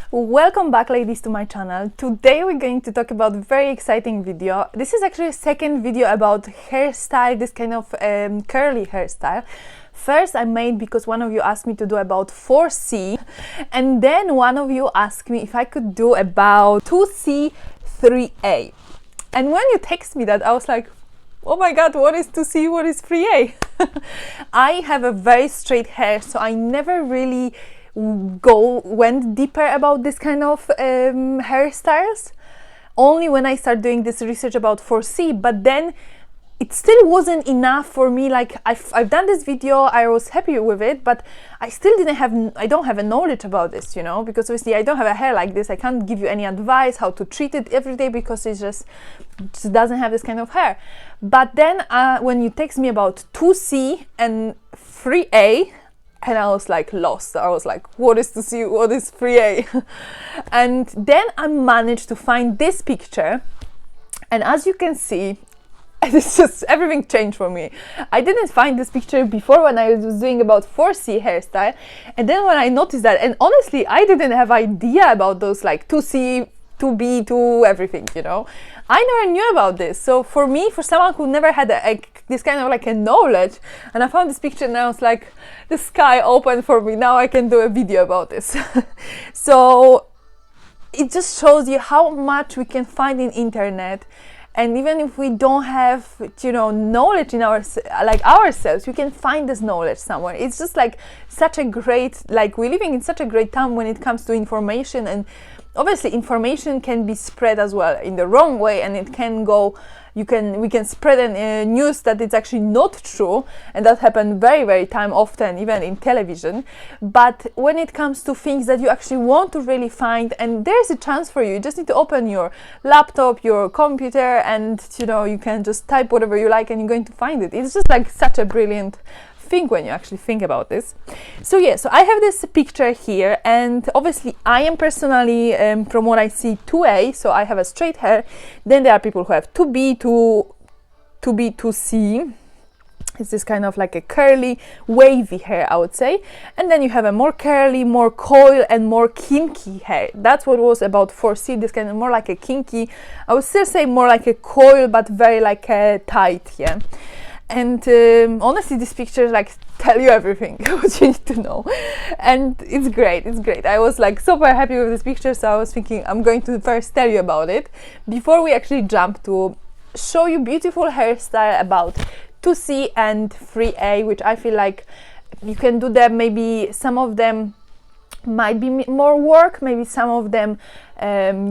Welcome back, ladies, to my channel. Today we're going to talk about a very exciting video. This is actually a second video about hairstyle, this kind of curly hairstyle. First I made because one of you asked me to do about 4C, and then one of you asked me if I could do about 2C, 3A. And when you text me that, I was like, oh my god, what is 2C, what is 3A? I have a very straight hair, so I never really went deeper about this kind of hairstyles, only when I started doing this research about 4C. But then it still wasn't enough for me. Like I've done this video, I was happy with it, but I still I don't have a knowledge about this, you know, because obviously I don't have a hair like this. I can't give you any advice how to treat it every day because it just doesn't have this kind of hair. But then when you text me about 2C and 3A, and I was like lost. I was like, what is 2C, what is 3A? And then I managed to find this picture, and as you can see, it's just everything changed for me. I didn't find this picture before when I was doing about 4C hairstyle, and then when I noticed that, and honestly I didn't have idea about those like 2C, 2B, 2 everything, you know. I never knew about this. So for me, for someone who never had this kind of like a knowledge, and I found this picture and I was like, the sky opened for me. Now I can do a video about this. So it just shows you how much we can find in internet. And even if we don't have, you know, knowledge in ourselves, we can find this knowledge somewhere. It's just like such a great, like we're living in such a great time when it comes to information, and obviously information can be spread as well in the wrong way, and it can go, we can spread news that it's actually not true, and that happened very often, even in television. But when it comes to things that you actually want to really find, and there's a chance for you just need to open your laptop, your computer, and you know, you can just type whatever you like and you're going to find it. It's just like such a brilliant thing when you actually think about this. So yeah, so I have this picture here, and obviously I am personally, from what I see, 2A, so I have a straight hair. Then there are people who have 2B, 2B, 2C. It's this kind of like a curly, wavy hair, I would say. And then you have a more curly, more coil, and more kinky hair. That's what was about 4C, this kind of more like a kinky, I would still say more like a coil, but very like a tight, yeah. And honestly, this picture like tell you everything what you need to know, and it's great. I was like super happy with this picture, so I was thinking I'm going to first tell you about it before we actually jump to show you beautiful hairstyle about 2C and 3A, which I feel like you can do them. Maybe some of them might be more work, maybe some of them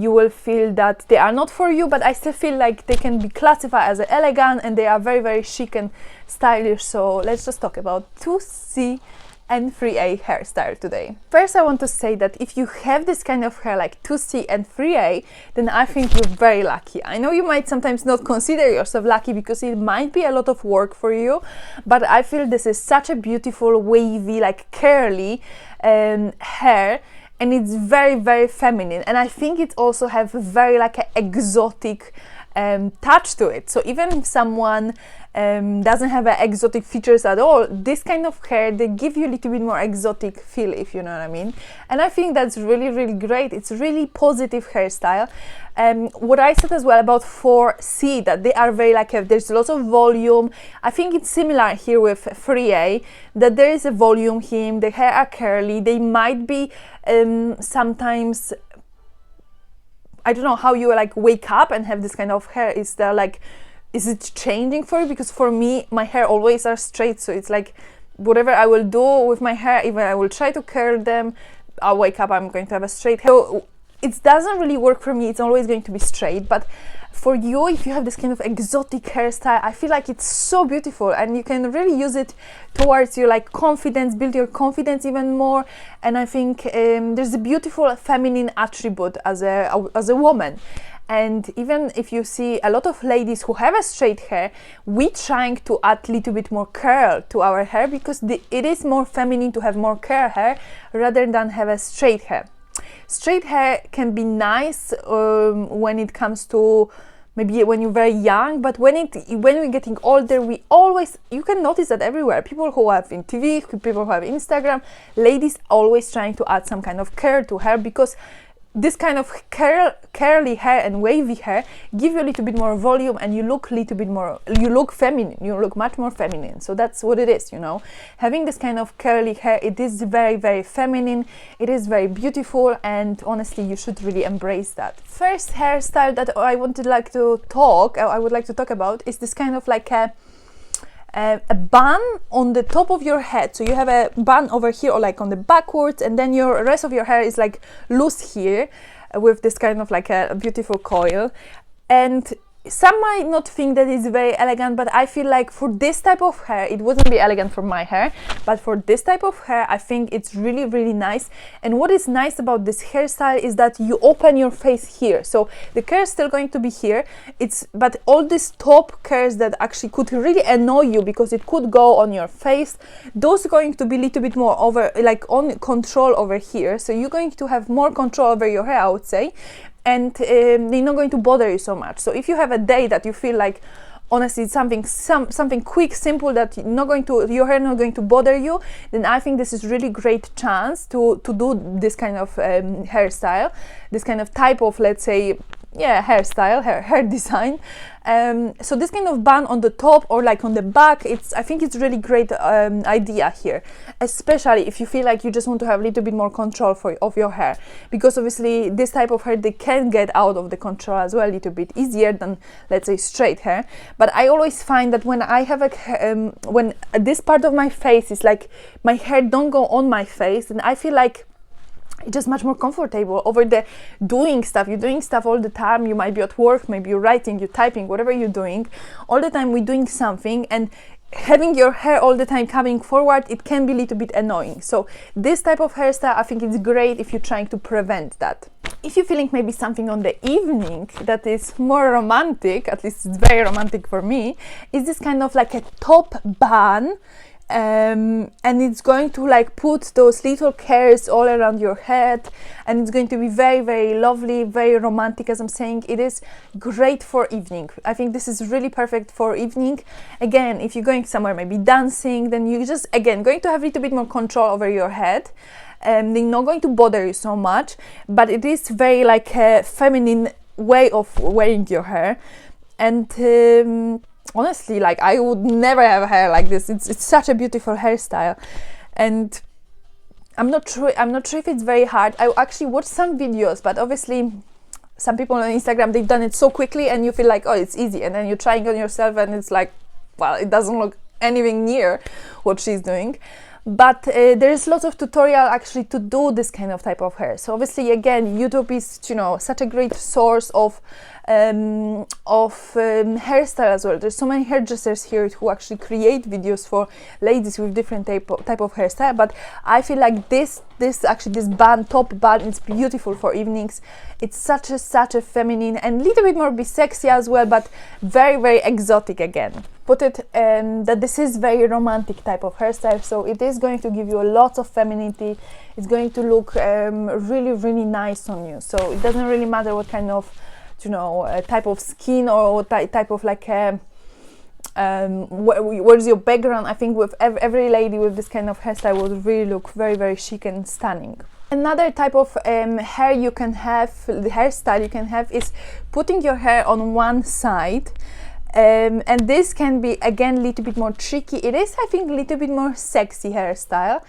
you will feel that they are not for you, but I still feel like they can be classified as elegant, and they are very chic and stylish. So let's just talk about 2C and 3A hairstyle today. First, I want to say that if you have this kind of hair like 2C and 3A, then I think you're very lucky. I know you might sometimes not consider yourself lucky because it might be a lot of work for you, but I feel this is such a beautiful, wavy, like curly hair, and it's very feminine, and I think it also have very like an exotic touch to it. So even if someone doesn't have exotic features at all, this kind of hair, they give you a little bit more exotic feel, if you know what I mean. And I think that's really great. It's a really positive hairstyle. What I said as well about 4C, that they are very like there's lots of volume. I think it's similar here with 3A, that there is a volume here. The hair are curly. They might be sometimes, I don't know how you like wake up and have this kind of hair. Is it changing for you? Because for me, my hair always are straight, so it's like whatever I will do with my hair, even I will try to curl them, I'll wake up, I'm going to have a straight hair. So it doesn't really work for me. It's always going to be straight. But for you, if you have this kind of exotic hairstyle, I feel like it's so beautiful, and you can really use it towards your like confidence, build your confidence even more. And I think there's a beautiful feminine attribute as a woman. And even if you see a lot of ladies who have a straight hair, we trying to add a little bit more curl to our hair, because it is more feminine to have more curl hair rather than have a straight hair. Straight hair can be nice when it comes to maybe when you're very young, but when we're getting older, you can notice that everywhere. People who have in TV, people who have Instagram, ladies always trying to add some kind of curl to hair, because this kind of curly hair and wavy hair give you a little bit more volume, and you look a little bit more, you look feminine, you look much more feminine. So that's what it is, you know, having this kind of curly hair. It is very, very feminine, it is very beautiful, and honestly you should really embrace that. First hairstyle that I would like to talk about is this kind of like a bun on the top of your head. So you have a bun over here, or like on the backwards, and then your rest of your hair is like loose here with this kind of like a beautiful coil. And some might not think that it's very elegant, but I feel like for this type of hair, it wouldn't be elegant for my hair, but for this type of hair, I think it's really, really nice. And what is nice about this hairstyle is that you open your face here. So the curl is still going to be here, but all these top curls that actually could really annoy you because it could go on your face, those are going to be a little bit more over, like on control over here. So you're going to have more control over your hair, I would say. And they're not going to bother you so much. So if you have a day that you feel like honestly something quick, simple, that your hair not going to bother you, then I think this is really great chance to do this kind of hairstyle, this kind of type of, let's say, hairstyle, hair design. So this kind of bun on the top or like on the back, I think it's really great idea here, especially if you feel like you just want to have a little bit more control of your hair, because obviously this type of hair, they can get out of the control as well a little bit easier than, let's say, straight hair. But I always find that when I have when this part of my face is like, my hair don't go on my face, and I feel like it's just much more comfortable over the doing stuff. You're doing stuff all the time. You might be at work, maybe you're writing, you're typing, whatever you're doing. All the time we're doing something, and having your hair all the time coming forward, it can be a little bit annoying. So this type of hairstyle, I think it's great if you're trying to prevent that. If you're feeling maybe something on the evening that is more romantic, at least it's very romantic for me, is this kind of like a top bun. And it's going to like put those little curls all around your head, and it's going to be very, very lovely, very romantic. As I'm saying, it is great for evening. I think this is really perfect for evening. Again, if you're going somewhere, maybe dancing, then you just, again, going to have a little bit more control over your head. They're not going to bother you so much, but it is very like a feminine way of wearing your hair. And honestly, like, I would never have hair like this. It's such a beautiful hairstyle, and I'm not sure if it's very hard. I actually watched some videos, but obviously some people on Instagram, they've done it so quickly, and you feel like, oh, it's easy, and then you're trying on yourself and it's like, well, it doesn't look anything near what she's doing. But there's lots of tutorial actually to do this kind of type of hair. So obviously, again, YouTube is, you know, such a great source of hairstyle as well. There's so many hairdressers here who actually create videos for ladies with different type of hairstyle. But I feel like this bun, top bun, is beautiful for evenings. It's such a feminine and a little bit more sexy as well, but very, very exotic again. Put it that this is very romantic type of hairstyle, so it is going to give you a lot of femininity. It's going to look really, really nice on you. So it doesn't really matter what kind of, you know, type of skin or what type of like where's your background. I think with every lady with this kind of hairstyle would really look very, very chic and stunning. Another type of hair you can have, the hairstyle you can have, is putting your hair on one side. And this can be, again, a little bit more tricky. It is, I think, a little bit more sexy hairstyle.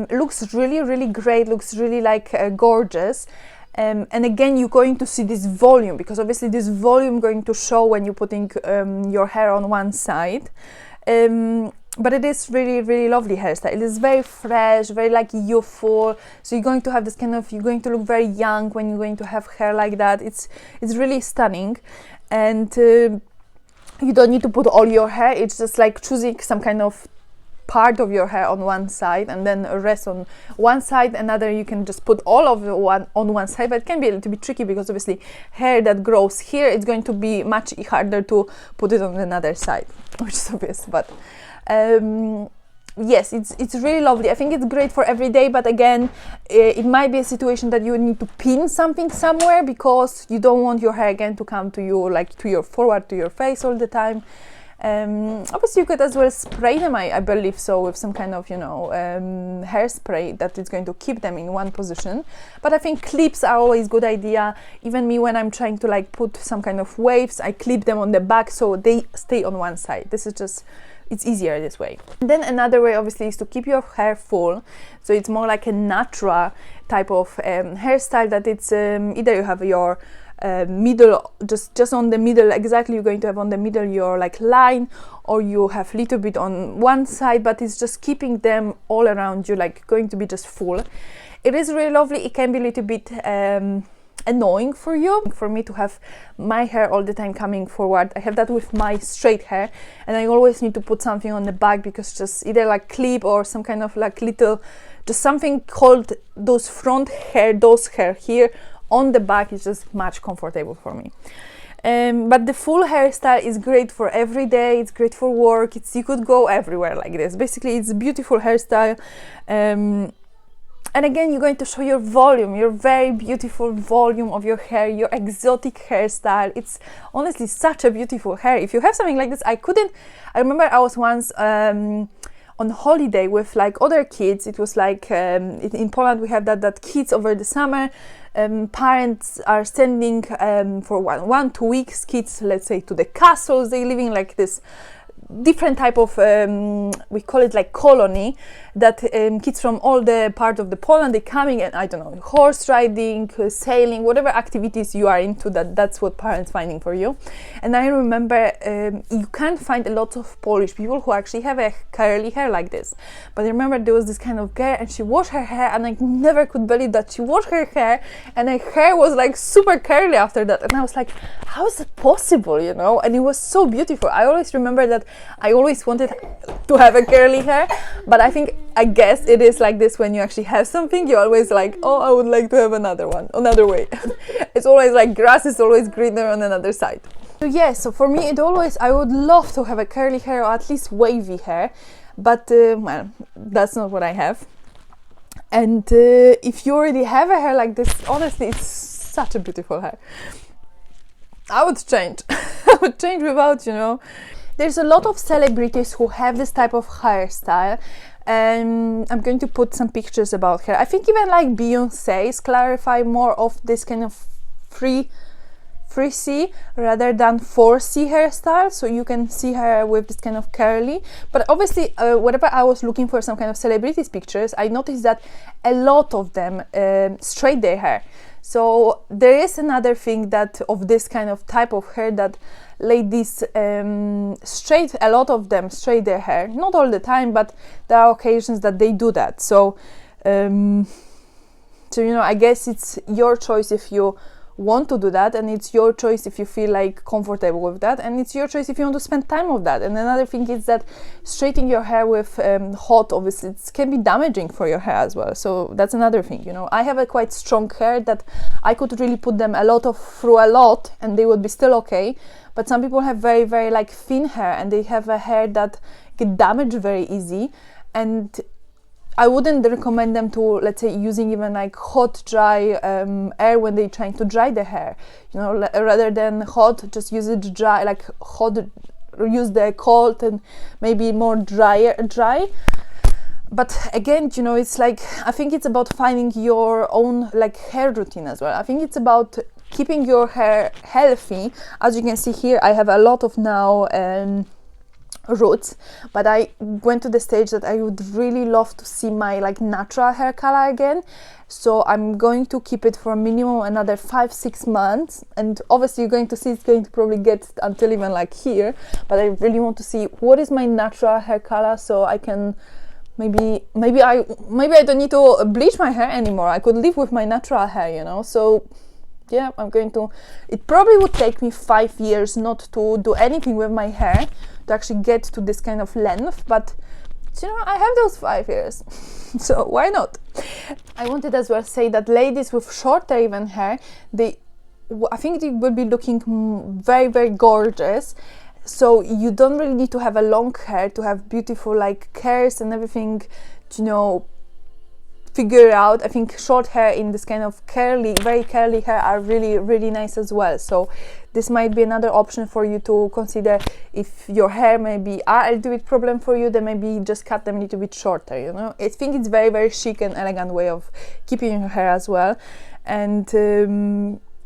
Looks really, really great, looks really like gorgeous. And again, you're going to see this volume, because obviously this volume going to show when you're putting your hair on one side. But it is really, really lovely hairstyle. It is very fresh, very like youthful. So you're going to have this kind of, you're going to look very young when you're going to have hair like that. It's really stunning. And you don't need to put all your hair. It's just like choosing some kind of part of your hair on one side and then rest on one side. Another, you can just put all of one on one side, but it can be a little bit tricky because obviously hair that grows here, it's going to be much harder to put it on another side, which is obvious. But yes, it's really lovely. I think it's great for every day, but again, it might be a situation that you need to pin something somewhere because you don't want your hair again to come to you, like to your forward to your face all the time. Obviously you could as well spray them, I believe so, with some kind of, you know, hairspray that is going to keep them in one position. But I think clips are always good idea. Even me, when I'm trying to like put some kind of waves, I clip them on the back so they stay on one side. This is just, it's easier this way. And then another way obviously is to keep your hair full, so it's more like a natural type of hairstyle, that it's either you have your middle, just on the middle, exactly you're going to have on the middle your like line, or you have little bit on one side, but it's just keeping them all around you, like going to be just full. It is really lovely. It can be a little bit annoying for you. For me to have my hair all the time coming forward, I have that with my straight hair, and I always need to put something on the back, because just either like clip or some kind of like little, just something called those front hair, those hair here on the back is just much comfortable for me. But the full hairstyle is great for every day. It's great for work. You could go everywhere like this. Basically, it's a beautiful hairstyle. And again, you're going to show your volume, your very beautiful volume of your hair, your exotic hairstyle. It's honestly such a beautiful hair. If you have something like this, I remember I was once on holiday with like other kids. It was like in Poland we have that kids over the summer, parents are sending for 1-2 weeks kids, let's say, to the castles. They living like this different type of we call it like colony, that kids from all the part of the Poland, they coming, and I don't know, horse riding, sailing, whatever activities you are into, that's what parents finding for you. And I remember you can't find a lot of Polish people who actually have a curly hair like this, but I remember there was this kind of girl, and she washed her hair, and I never could believe that she washed her hair and her hair was like super curly after that. And I was like, how is it possible, you know? And it was so beautiful. I always remember that I always wanted to have a curly hair, but I guess it is like this, when you actually have something, you're always like, oh, I would like to have another way. It's always like grass is always greener on another side. So yeah, so for me I would love to have a curly hair, or at least wavy hair, but well, that's not what I have. And if you already have a hair like this, honestly, it's such a beautiful hair. I would change. I would change without, you know. There's a lot of celebrities who have this type of hairstyle, and I'm going to put some pictures about her. I think even like Beyonce's clarify more of this kind of 3C rather than 4C hairstyle, so you can see her with this kind of curly. But obviously, whenever I was looking for some kind of celebrities pictures, I noticed that a lot of them straight their hair. So there is another thing that of this kind of type of hair, that ladies straight, a lot of them straight their hair, not all the time, but there are occasions that they do that. So you know, I guess it's your choice if you want to do that, and it's your choice if you feel like comfortable with that, and it's your choice if you want to spend time with that. And another thing is that straightening your hair with hot, obviously it can be damaging for your hair as well, so that's another thing. You know, I have a quite strong hair that I could really put them through a lot and they would be still okay, but some people have very, very like thin hair, and they have a hair that get damaged very easy, and I wouldn't recommend them to, let's say, using even like hot, dry air when they're trying to dry the hair. You know, rather than hot, just use it dry, like hot, use the cold and maybe more dry. But again, you know, it's like, I think it's about finding your own like hair routine as well. I think it's about keeping your hair healthy. As you can see here, I have a lot of now roots, but I went to the stage that I would really love to see my like natural hair color again, so I'm going to keep it for a minimum another 5-6 months. And obviously you're going to see it's going to probably get until even like here, but I really want to see what is my natural hair color, so I can maybe I don't need to bleach my hair anymore. I could live with my natural hair, you know. So yeah, it probably would take me 5 years not to do anything with my hair to actually get to this kind of length, but you know, I have those 5 years, so why not? I wanted as well say that ladies with shorter even hair, I think they will be looking very, very gorgeous. So you don't really need to have a long hair to have beautiful like curls and everything, you know, figure out. I think short hair in this kind of curly, very curly hair are really nice as well. So this might be another option for you to consider. If your hair maybe are a little bit problem for you, then maybe just cut them a little bit shorter, you know. I think it's very chic and elegant way of keeping your hair as well. And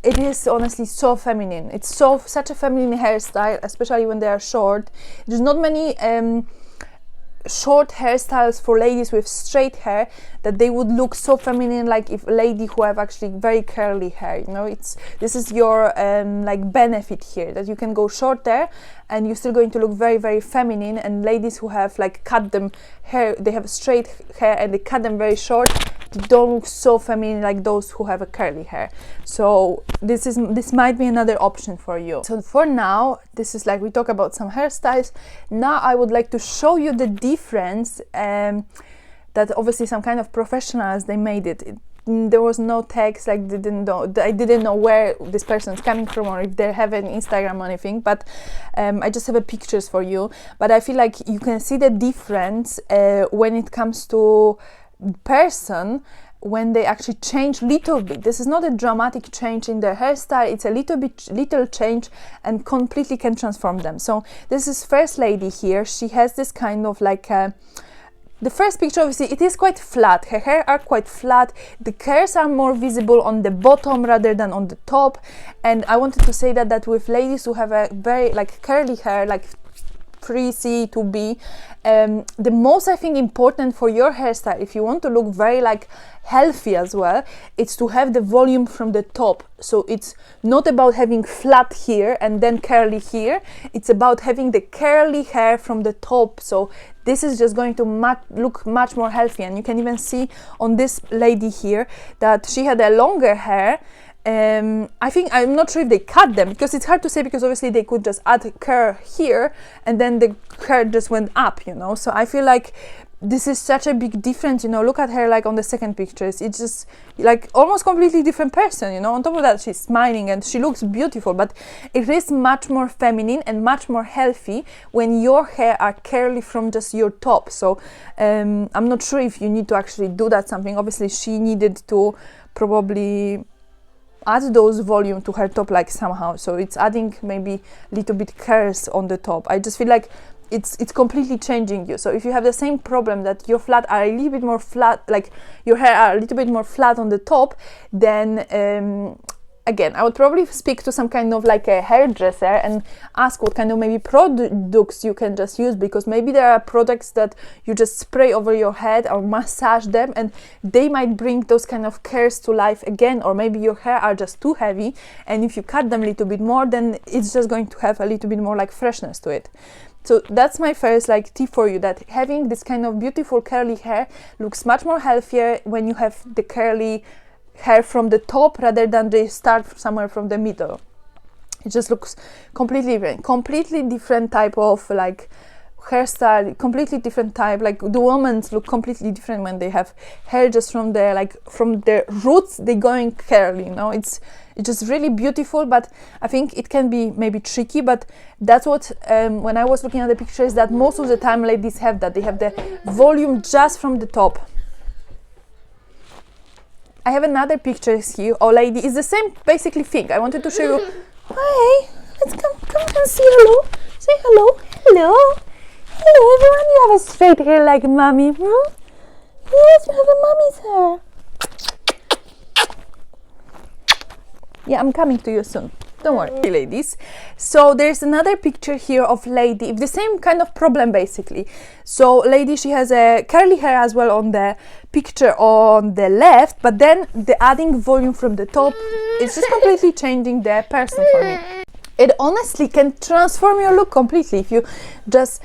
it is honestly so feminine. It's such a feminine hairstyle, especially when they are short. There's not many short hairstyles for ladies with straight hair that they would look so feminine, like if a lady who have actually very curly hair, you know. This is your like benefit here, that you can go shorter and you're still going to look very feminine. And ladies who have like cut them hair, they have straight hair and they cut them very short, they don't look so feminine like those who have a curly hair. So this might be another option for you. So for now, this is like we talk about some hairstyles. Now I would like to show you the difference that obviously some kind of professionals, they made it. There was no text, like I didn't know where this person's coming from or if they have an Instagram or anything, but I just have a pictures for you. But I feel like you can see the difference when it comes to person, when they actually change little bit. This is not a dramatic change in their hairstyle, it's a little change and completely can transform them. So this is first lady here. She has this kind of like the first picture, obviously it is quite flat, her hair are quite flat, the curls are more visible on the bottom rather than on the top. And I wanted to say that with ladies who have a very like curly hair, like 3C to B, the most I think important for your hairstyle, if you want to look very like healthy as well, it's to have the volume from the top. So it's not about having flat here and then curly here, it's about having the curly hair from the top. So this is just going to look much more healthy. And you can even see on this lady here that she had a longer hair. I think, I'm not sure if they cut them, because it's hard to say, because obviously they could just add curl here and then the curl just went up, you know. So I feel like this is such a big difference, you know. Look at her like on the second pictures, it's just like almost completely different person, you know. On top of that, she's smiling and she looks beautiful, but it is much more feminine and much more healthy when your hair are curly from just your top. So I'm not sure if you need to actually do that something. Obviously she needed to probably add those volume to her top like somehow, so it's adding maybe a little bit curls on the top. I just feel like it's completely changing you. So if you have the same problem that your flat are a little bit more flat, like your hair are a little bit more flat on the top, then again, I would probably speak to some kind of like a hairdresser and ask what kind of maybe products you can just use, because maybe there are products that you just spray over your head or massage them and they might bring those kind of curls to life again. Or maybe your hair are just too heavy and if you cut them a little bit more, then it's just going to have a little bit more like freshness to it. So that's my first like tip for you, that having this kind of beautiful curly hair looks much more healthier when you have the curly hair from the top rather than they start somewhere from the middle. It just looks completely different type of like hairstyle, completely different type. Like the women's look completely different when they have hair just from their like from their roots they going curly, you know. It's just really beautiful, but I think it can be maybe tricky. But that's what when I was looking at the pictures, that most of the time ladies have that, they have the volume just from the top. I have another picture here. Oh, lady, it's the same basically thing. I wanted to show you. Hi, let's come and say hello. Say hello. Hello. Hello, everyone. You have a straight hair like mommy. Yes, you have a mommy's hair. Yeah, I'm coming to you soon. Don't worry, ladies. So there's another picture here of lady with the same kind of problem basically. So lady, she has a curly hair as well on the picture on the left, but then the adding volume from the top is just completely changing the person for me. It honestly can transform your look completely if you just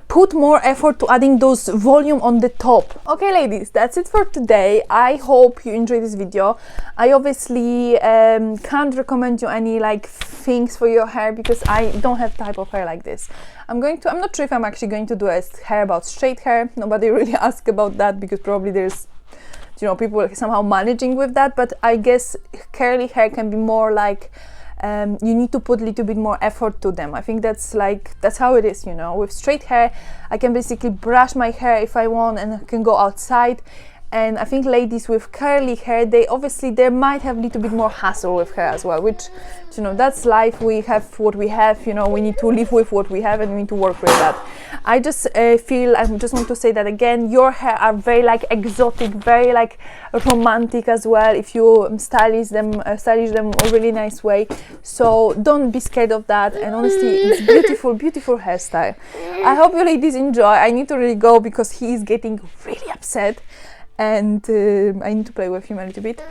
put more effort to adding those volume on the top. Okay ladies, that's it for today. I hope you enjoyed this video. I obviously can't recommend you any like things for your hair because I don't have type of hair like this. I'm not sure if I'm actually going to do a hair about straight hair. Nobody really asked about that because probably there's, you know, people somehow managing with that, but I guess curly hair can be more like you need to put a little bit more effort to them. I think that's how it is, you know. With straight hair I can basically brush my hair if I want and I can go outside, And I think ladies with curly hair, they might have a little bit more hassle with hair as well, which, you know, that's life. We have what we have, you know, we need to live with what we have and we need to work with that. I just just want to say that again, your hair are very like exotic, very like romantic as well if you stylish them a really nice way. So don't be scared of that, and honestly, it's beautiful hairstyle. I hope you ladies enjoy. I need to really go because he is getting really upset, and I need to play with him a little bit.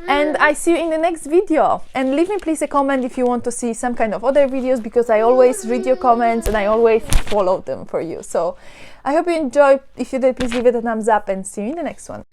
And I see you in the next video, and leave me please a comment if you want to see some kind of other videos, because I always read your comments and I always follow them for you. So I hope you enjoy. If you did, please leave it a thumbs up, and see you in the next one.